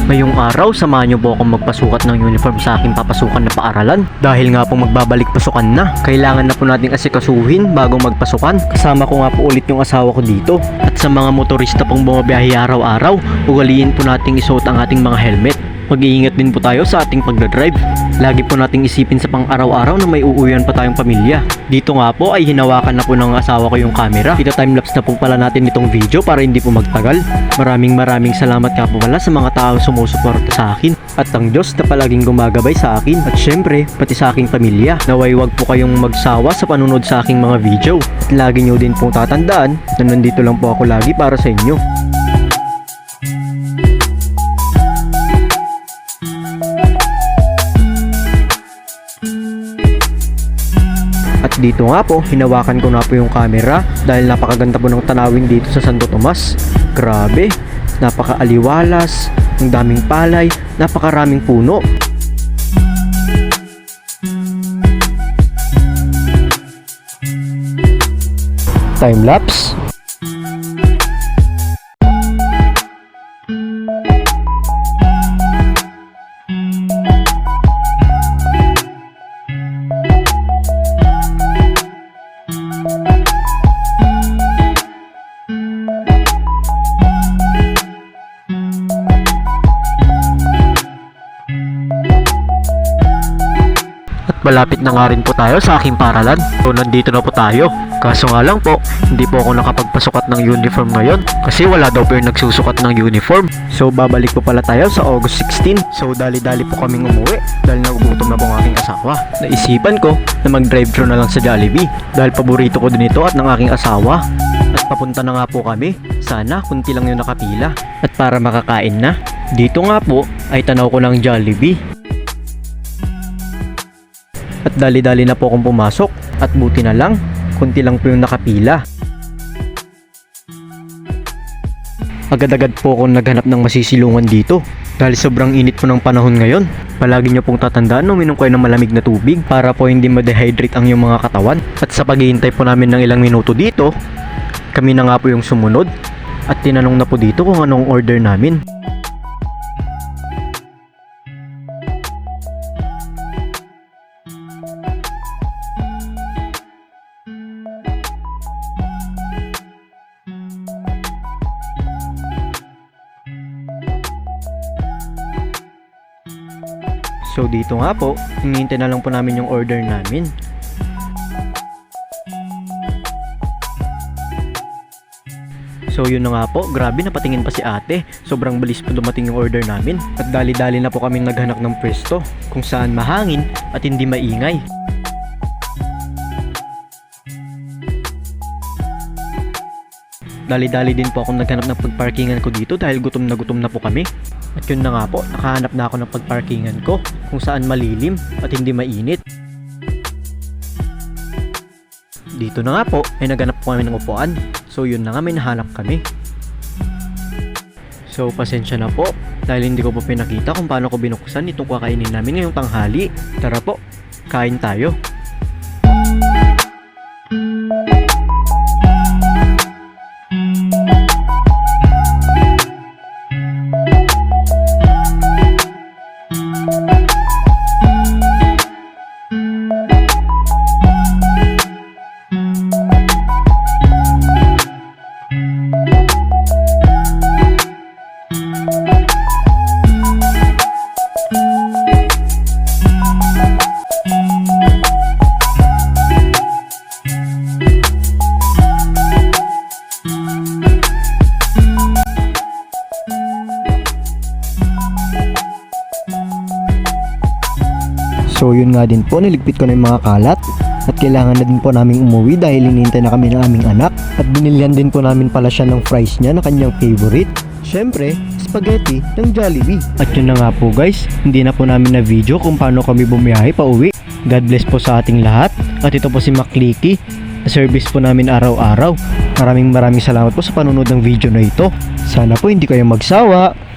Ngayong araw, samahan niyo po akong magpasukat ng uniform sa aking papasukan na paaralan. Dahil nga po magbabalik pasukan na, kailangan na po nating asikasuhin bago magpasukan. Kasama ko nga po ulit yung asawa ko dito. At sa mga motorista pong bumabiyahe araw-araw, ugaliin po nating isuot ang ating mga helmet. Mag-iingat din po tayo sa ating pagdadrive. Lagi po nating isipin sa pang-araw-araw na may uuwian pa tayong pamilya. Dito nga po ay hinawakan na po ng asawa ko yung camera. Ito timelapse na po pala natin itong video para hindi po magtagal. Maraming salamat nga po pala sa mga taong sumusuporta sa akin. At ang Diyos na palaging gumagabay sa akin. At syempre, pati sa aking pamilya. Naway wag po kayong magsawa sa panunod sa aking mga video. At lagi nyo din pong tatandaan na nandito lang po ako lagi para sa inyo. At dito nga po, hinawakan ko na po yung camera dahil napakaganda po ng tanawin dito sa Santo Tomas. Grabe, napakaaliwalas, ang daming palay, napakaraming puno. Time lapse. Malapit na nga rin po tayo sa aking paaralan. So nandito na po tayo. Kaso nga lang po, hindi po ako nakapagpasukat ng uniform ngayon kasi wala daw po yung nagsusukat ng uniform. So babalik po pala tayo sa August 16. So dali-dali po kaming umuwi dahil nagugutom na po ang aking asawa. Naisipan ko na mag-drive-thru na lang sa Jollibee dahil paborito ko din ito at ng aking asawa. At papunta na nga po kami. Sana kunti lang yung nakapila. At para makakain na, dito nga po ay tanaw ko ng Jollibee. At dali-dali na po akong pumasok at buti na lang, kunti lang po yung nakapila. Agad-agad po akong naghanap ng masisilungan dito dahil sobrang init po ng panahon ngayon. Palagi nyo pong tatandaan uminom kayo ng malamig na tubig para po hindi ma-dehydrate ang iyong mga katawan. At sa paghihintay po namin ng ilang minuto dito, kami na nga po yung sumunod at tinanong na po dito kung anong order namin. So dito nga po, hinihintay na lang po namin yung order namin. So yun na nga po, grabe napatingin pa si ate. Sobrang bilis po dumating yung order namin. At dali-dali na po kaming naghanap ng pwesto kung saan mahangin at hindi maingay. Dali-dali din po akong naghanap ng pagparkingan ko dito dahil gutom na po kami. At yun na nga po, nakahanap na ako ng pagparkingan ko kung saan malilim at hindi mainit. Dito na nga po, ay naghanap po kami ng upuan. So yun na nga, may nahanap kami. So pasensya na po dahil hindi ko po pinakita kung paano ko binuksan itong kakainin namin ngayong tanghali. Tara po, kain tayo. So yun nga din po, niligpit ko na yung mga kalat at kailangan na din po naming umuwi dahil hinihintay na kami ng aming anak at binilihan din po namin pala siya ng fries niya na kanyang favorite. Syempre, spaghetti ng Jollibee. At yun na nga po guys, hindi na po namin na video kung paano kami bumiyahe pa uwi. God bless po sa ating lahat. At ito po si Makliki, na service po namin araw-araw. Maraming salamat po sa panunod ng video na ito. Sana po hindi kayo magsawa.